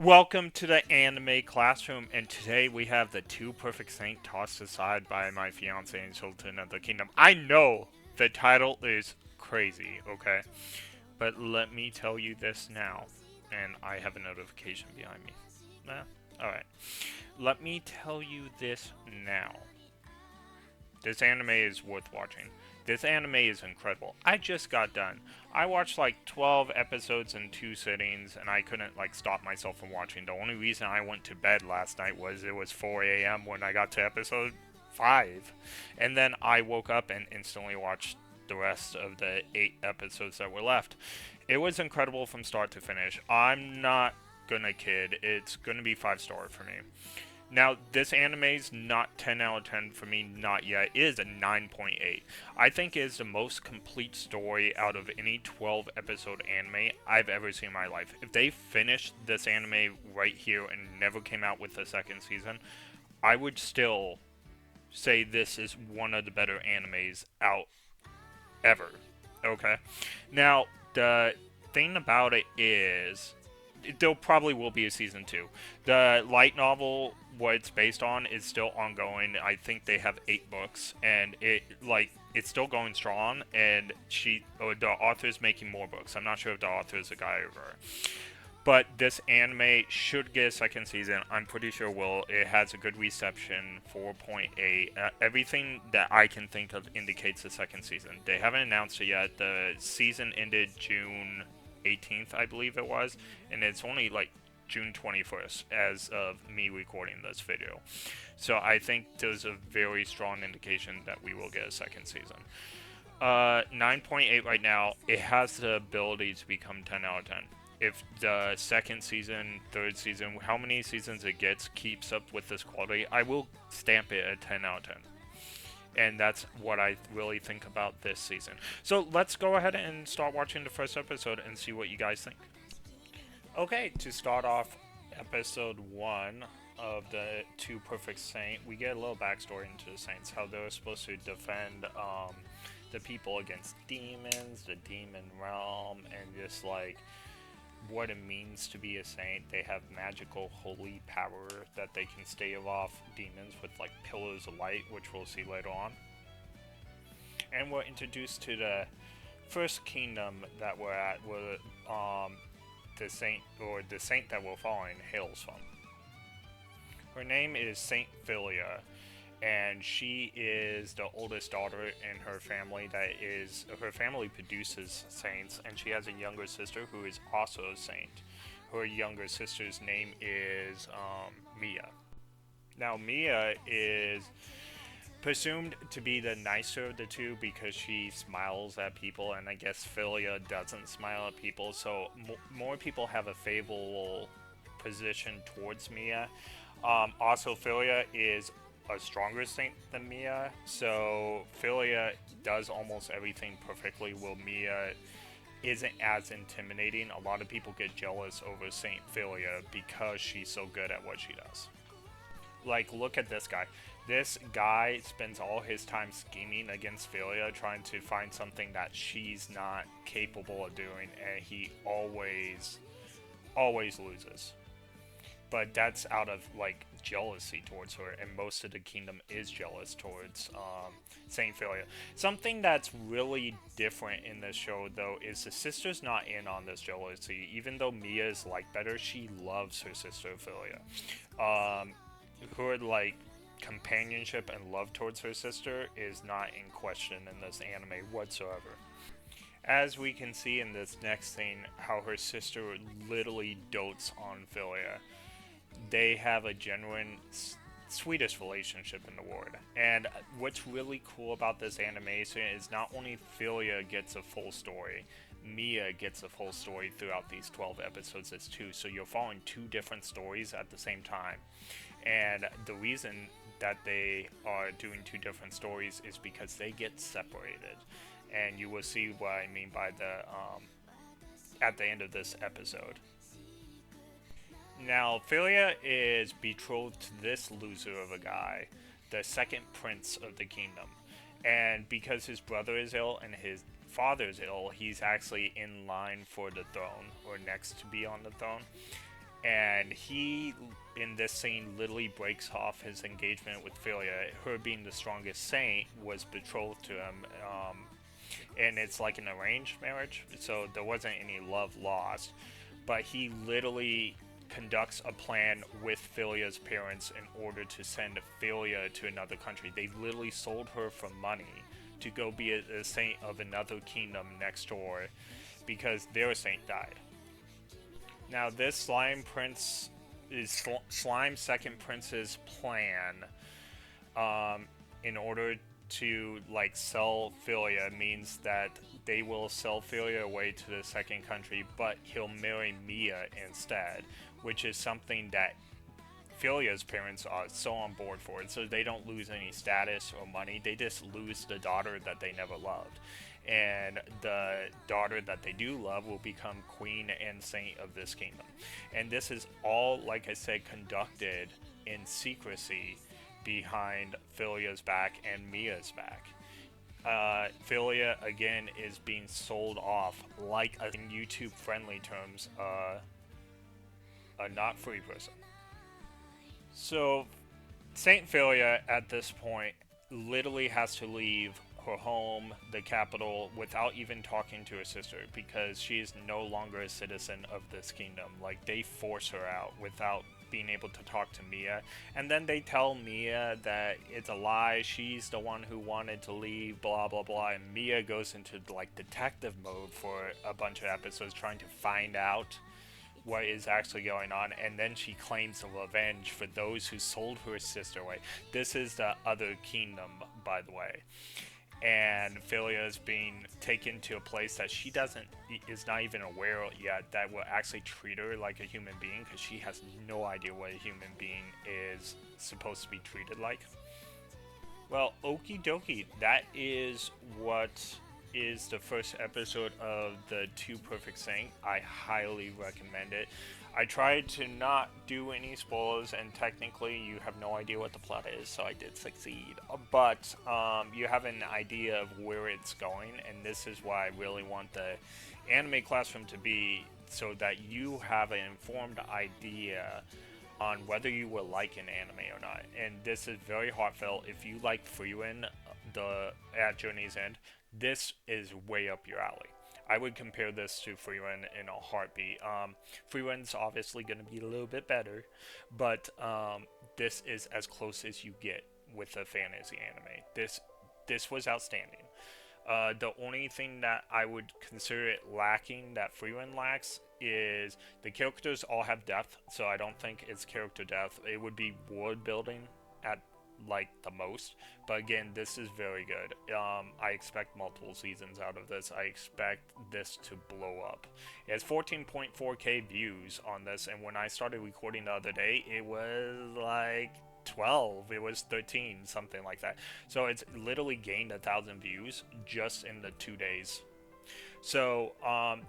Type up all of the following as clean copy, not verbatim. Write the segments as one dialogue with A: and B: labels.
A: Welcome to the anime classroom, and today we have the two perfect saint tossed aside by my fiance and children of the kingdom. I know the title is crazy, okay? But let me tell you this now, and I have a notification behind me. Alright. Let me tell you this now. This anime is worth watching. This anime is incredible. I just got done. I watched like 12 episodes in 2 sittings, and I couldn't like stop myself from watching. The only reason I went to bed last night was it was 4 a.m. when I got to episode 5. And then I woke up and instantly watched the rest of the 8 episodes that were left. It was incredible from start to finish. I'm not gonna kid. It's gonna be 5-star for me. Now, this anime's not 10 out of 10 for me, not yet. It is a 9.8. I think it is the most complete story out of any 12 episode anime I've ever seen in my life. If they finished this anime right here and never came out with the second season, I would still say this is one of the better animes out ever. Okay? Now, the thing about it is there probably will be a season 2. The light novel, what it's based on, is still ongoing. I think they have 8 books, and it's still going strong. And the author's making more books. I'm not sure if the author is a guy or girl. But this anime should get a second season. I'm pretty sure will. It has a good reception, 4.8. Everything that I can think of indicates a second season. They haven't announced it yet. The season ended June 18th, I believe it was, and it's only like June 21st as of me recording this video. So I think there's a very strong indication that we will get a second season. 9.8 right now. It has the ability to become 10 out of 10. If the second season, third season, how many seasons it gets, keeps up with this quality, I will stamp it at 10 out of 10. And that's what I really think about this season. So let's go ahead and start watching the first episode and see what you guys think. Okay, to start off episode 1 of the Two Perfect Saint, we get a little backstory into the Saints, how they're supposed to defend the people against demons, the demon realm, and just like what it means to be a saint. They have magical holy power that they can stave off demons with like pillars of light, which we'll see later on. And we're introduced to the first kingdom that we're at, where the saint that we're following hails from. Her name is Saint Philia, and she is the oldest daughter in her family. Her family produces saints, and she has a younger sister who is also a saint. Her younger sister's name is Mia. Now, Mia is presumed to be the nicer of the two because she smiles at people, and I guess Philia doesn't smile at people, so more people have a favorable position towards Mia. Also, Philia is a stronger saint than Mia, so Philia does almost everything perfectly, while Mia isn't as intimidating. A lot of people get jealous over Saint Philia because she's so good at what she does. Like, look at this guy. This guy spends all his time scheming against Philia, trying to find something that she's not capable of doing, and he always loses. But that's out of like jealousy towards her, and most of the kingdom is jealous towards Saint Philia. Something that's really different in this show, though, is the sister's not in on this jealousy. Even though Mia is like better, she loves her sister Philia. Her like companionship and love towards her sister is not in question in this anime whatsoever. As we can see in this next scene, how her sister literally dotes on Philia. They have a genuine, sweetest relationship in the world. And what's really cool about this animation is not only Philia gets a full story, Mia gets a full story throughout these 12 episodes as too. So you're following 2 different stories at the same time. And the reason that they are doing 2 different stories is because they get separated. And you will see what I mean by at the end of this episode. Now, Philia is betrothed to this loser of a guy, the second prince of the kingdom. And because his brother is ill and his father is ill, he's actually in line for the throne, or next to be on the throne. And he, in this scene, literally breaks off his engagement with Philia. Her being the strongest saint was betrothed to him, and it's like an arranged marriage, so there wasn't any love lost. But he literally conducts a plan with Philia's parents in order to send Philia to another country. They literally sold her for money to go be a saint of another kingdom next door because their saint died. Now, this Slime Prince is Slime Second Prince's plan, in order to like sell Philia means that they will sell Philia away to the second country, but he'll marry Mia instead, which is something that Philia's parents are so on board for it, so they don't lose any status or money. They just lose the daughter that they never loved. And the daughter that they do love will become queen and saint of this kingdom. And this is all, like I said, conducted in secrecy behind Philia's back and Mia's back. Philia, again, is being sold off like, in YouTube friendly terms, a not free person. So, Saint Philia at this point literally has to leave her home, the capital, without even talking to her sister because she is no longer a citizen of this kingdom. Like, they force her out without being able to talk to Mia, and then they tell Mia that it's a lie, she's the one who wanted to leave, blah blah blah, and Mia goes into like detective mode for a bunch of episodes trying to find out what is actually going on, and then she claims revenge for those who sold her sister away. This is the other kingdom, by the way. And Philia is being taken to a place that she is not even aware yet that will actually treat her like a human being, because she has no idea what a human being is supposed to be treated like. Well, okie dokie, that is what is the first episode of the Two Perfect Saint. I highly recommend it. I tried to not do any spoilers, and technically you have no idea what the plot is, so I did succeed. But you have an idea of where it's going, and this is why I really want the anime classroom to be, so that you have an informed idea on whether you will like an anime or not. And this is very heartfelt. If you like Freewind, at Journey's End, this is way up your alley. I would compare this to Freewind in a heartbeat. Freewind's obviously going to be a little bit better, but this is as close as you get with a fantasy anime. This was outstanding. The only thing that I would consider it lacking, that Freewind lacks, is the characters all have depth, so I don't think it's character depth. It would be world building at like the most, but again, this is very good. I expect multiple seasons out of this. I expect this to blow up. It has 14.4k views on this, and when I started recording the other day, it was like 12, it was 13, something like that. So it's literally gained 1,000 views just in the 2 days. So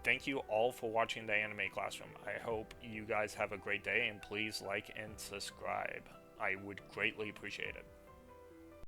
A: thank you all for watching the Anime Classroom. I hope you guys have a great day, and please like and subscribe. I would greatly appreciate it.